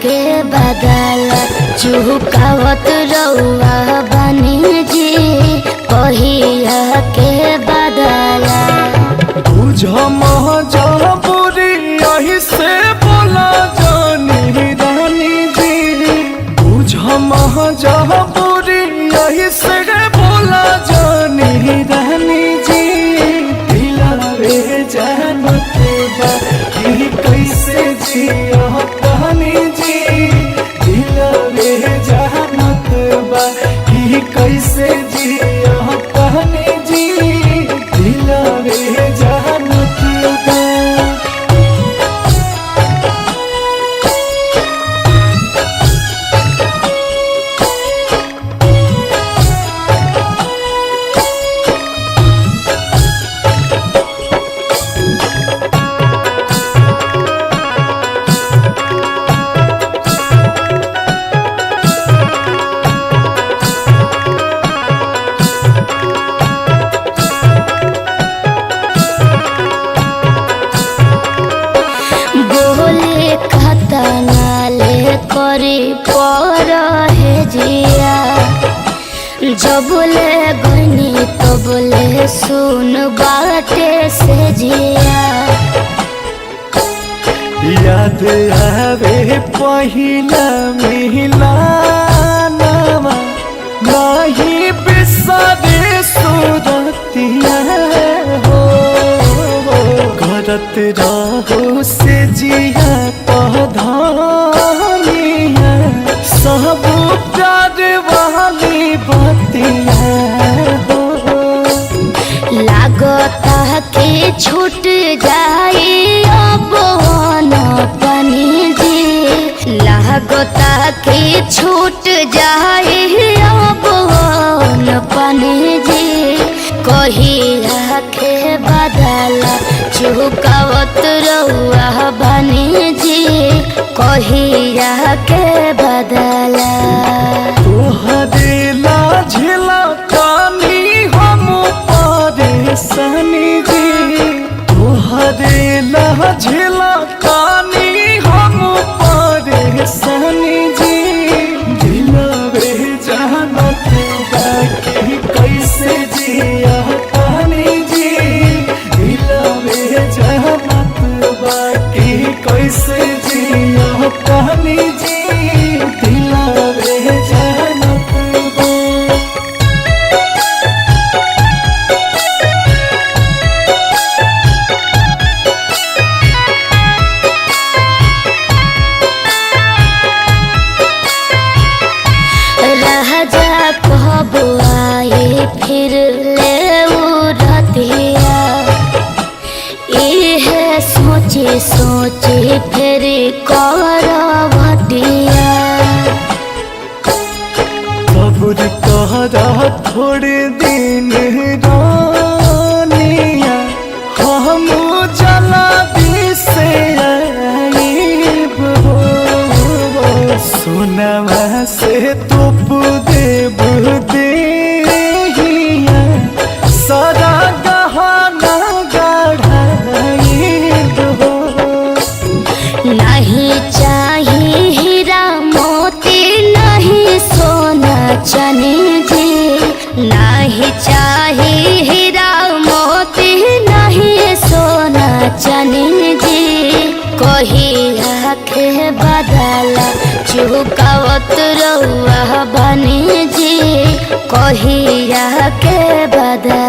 के बदला चुकावत रउआ बनी जी कहिया के बदला। बुझ मजबूरी यही से बोला जानी रानी जी, बुझ मजबूरी यही से बोला जानी रानी जी। दिलवे जानत बा कि कैसे जिया कहानी जी, दिलवे जानत बा कि कैसे जिया कहानी जी, दिलवे जानत बा। करी पर है जिया जबले गनी तबले सुन बाटे से जिया। याद आवे पहिला मिलानवा नहीं बिसरे सूरतिया हो, करत रहो से जिया पधानिया सब प्यार वाली बतिया हो। लागता के छूट जाई अब पनी जी, लागता के छूट जाई अब पनी जी कहिया के बदला चुकावत रउआ बनी जी कहिया के बदला। तोहरे लाझला कानी हम परेशानी जी, तोहरे लाझला कानी हम परेशानी जी। दिलवे जानत बा कि कैसे जिया कहानी जी, दिलवे जानत बा कि कैसे जिया कहानी जी, दिलवे जानत बा। राजा कब आए फिर ले रतिया, इहे सोचे सोचे फिर करवटिया। सब्र करा थोड़े दिन रानिया हम जला से आईब हो, सोनवा से तुप देव देहिया सारा गहना गढ़ाईब हो। नहीं चाहिए हीरा मोती नहीं सोना चनी जी, नहीं चाहिए हीरा मोती नहीं सोना चनी जी कहिया के बदला चुकावत रउआ बनी जी कहिया के बदला।